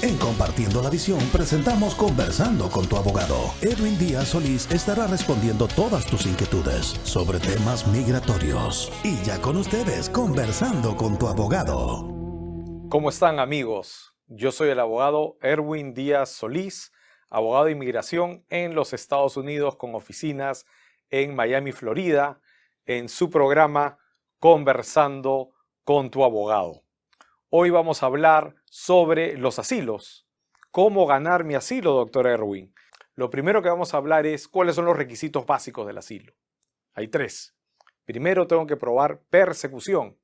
En Compartiendo la Visión presentamos Conversando con tu abogado. Erwin Díaz Solís estará respondiendo todas tus inquietudes sobre temas migratorios. Y ya con ustedes, Conversando con tu abogado. ¿Cómo están, amigos? Yo soy el abogado Erwin Díaz Solís, abogado de inmigración en los Estados Unidos con oficinas en Miami, Florida, en su programa Conversando con tu abogado. Hoy vamos a hablar sobre los asilos. ¿Cómo ganar mi asilo, doctor Erwin? Lo primero que vamos a hablar es cuáles son los requisitos básicos del asilo. Hay 3. Primero tengo que probar persecución,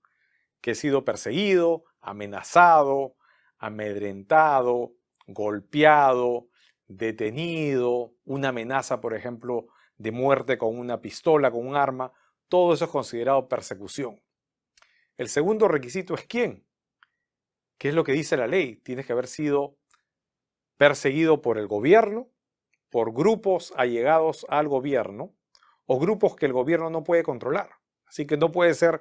que he sido perseguido, amenazado, amedrentado, golpeado, detenido, una amenaza, por ejemplo, de muerte con una pistola, con un arma. Todo eso es considerado persecución. El segundo requisito es ¿quién? ¿Qué es lo que dice la ley? Tienes que haber sido perseguido por el gobierno, por grupos allegados al gobierno o grupos que el gobierno no puede controlar. Así que no puede ser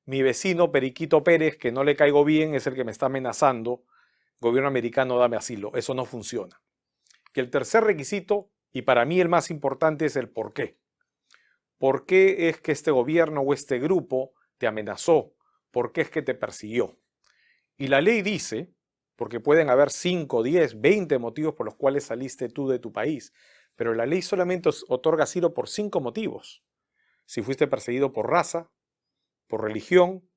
mi vecino Periquito Pérez, que no le caigo bien, es el que me está amenazando. Gobierno americano, dame asilo. Eso no funciona. Y el tercer requisito, y para mí el más importante, es el por qué. ¿Por qué es que este gobierno o este grupo te amenazó? ¿Por qué es que te persiguió? Y la ley dice, porque pueden haber 5, 10, 20 motivos por los cuales saliste tú de tu país, pero la ley solamente otorga asilo por 5 motivos. Si fuiste perseguido por raza, por religión,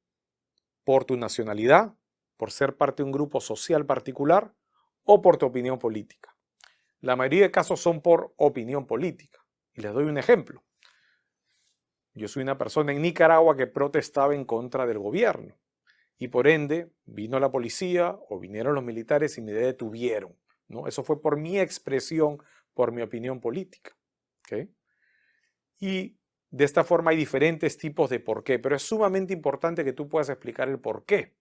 por tu nacionalidad, por ser parte de un grupo social particular o por tu opinión política. La mayoría de casos son por opinión política. Y les doy un ejemplo. Yo soy una persona en Nicaragua que protestaba en contra del gobierno. Y por ende, vino la policía o vinieron los militares y me detuvieron, ¿no? Eso fue por mi expresión, por mi opinión política. ¿Okay? Y de esta forma hay diferentes tipos de por qué, pero es sumamente importante que tú puedas explicar el por qué,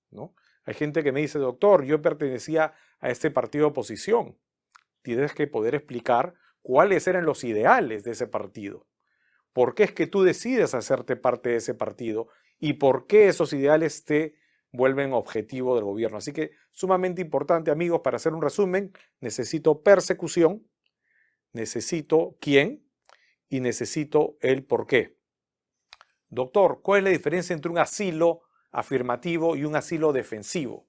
¿no? Hay gente que me dice, doctor, yo pertenecía a este partido de oposición. Tienes que poder explicar cuáles eran los ideales de ese partido. ¿Por qué es que tú decides hacerte parte de ese partido? ¿Y por qué esos ideales te vuelven objetivo del gobierno? Así que sumamente importante, amigos, para hacer un resumen, necesito persecución, necesito quién y necesito el por qué. Doctor, ¿cuál es la diferencia entre un asilo afirmativo y un asilo defensivo?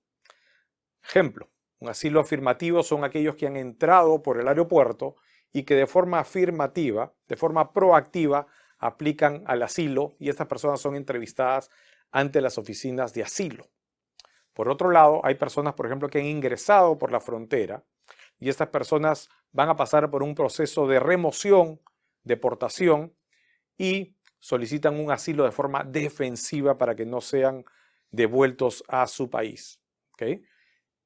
Ejemplo, un asilo afirmativo son aquellos que han entrado por el aeropuerto y que de forma afirmativa, de forma proactiva, aplican al asilo y estas personas son entrevistadas ante las oficinas de asilo. Por otro lado, hay personas, por ejemplo, que han ingresado por la frontera y estas personas van a pasar por un proceso de remoción, deportación y solicitan un asilo de forma defensiva para que no sean devueltos a su país. ¿Okay?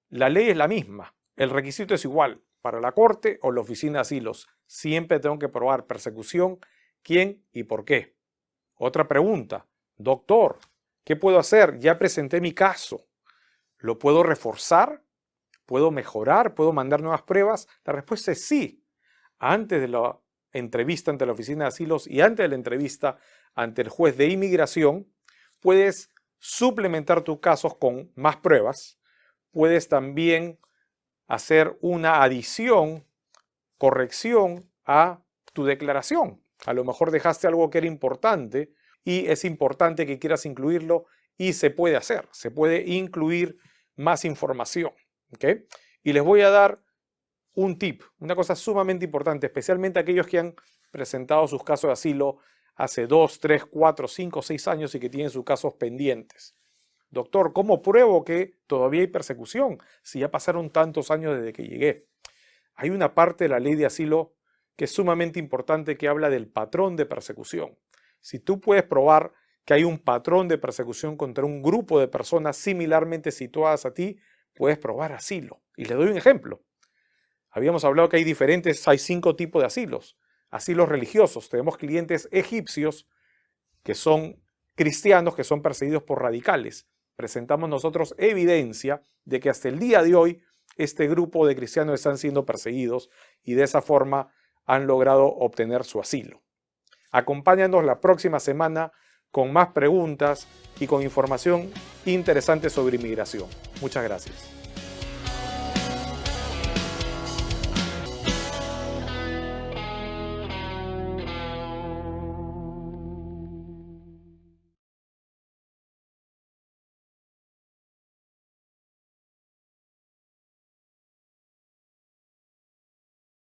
La ley es la misma, el requisito es igual para la corte o la oficina de asilos. Siempre tengo que probar persecución, quién y por qué. Otra pregunta, doctor, ¿qué puedo hacer? Ya presenté mi caso. ¿Lo puedo reforzar? ¿Puedo mejorar? ¿Puedo mandar nuevas pruebas? La respuesta es sí. Antes de la entrevista ante la oficina de asilos y antes de la entrevista ante el juez de inmigración, puedes suplementar tus casos con más pruebas. Puedes también hacer una adición, corrección a tu declaración. A lo mejor dejaste algo que era importante y es importante que quieras incluirlo y se puede hacer. Se puede incluir más información. ¿Okay? Y les voy a dar un tip, una cosa sumamente importante, especialmente aquellos que han presentado sus casos de asilo hace 2, 3, 4, 5, 6 años y que tienen sus casos pendientes. Doctor, ¿cómo pruebo que todavía hay persecución si ya pasaron tantos años desde que llegué? Hay una parte de la ley de asilo que es sumamente importante que habla del patrón de persecución. Si tú puedes probar que hay un patrón de persecución contra un grupo de personas similarmente situadas a ti, puedes probar asilo. Y les doy un ejemplo. Habíamos hablado que hay 5 tipos de asilos. Asilos religiosos. Tenemos clientes egipcios que son cristianos que son perseguidos por radicales. Presentamos nosotros evidencia de que hasta el día de hoy este grupo de cristianos están siendo perseguidos y de esa forma han logrado obtener su asilo. Acompáñanos la próxima semana con más preguntas y con información interesante sobre inmigración. Muchas gracias.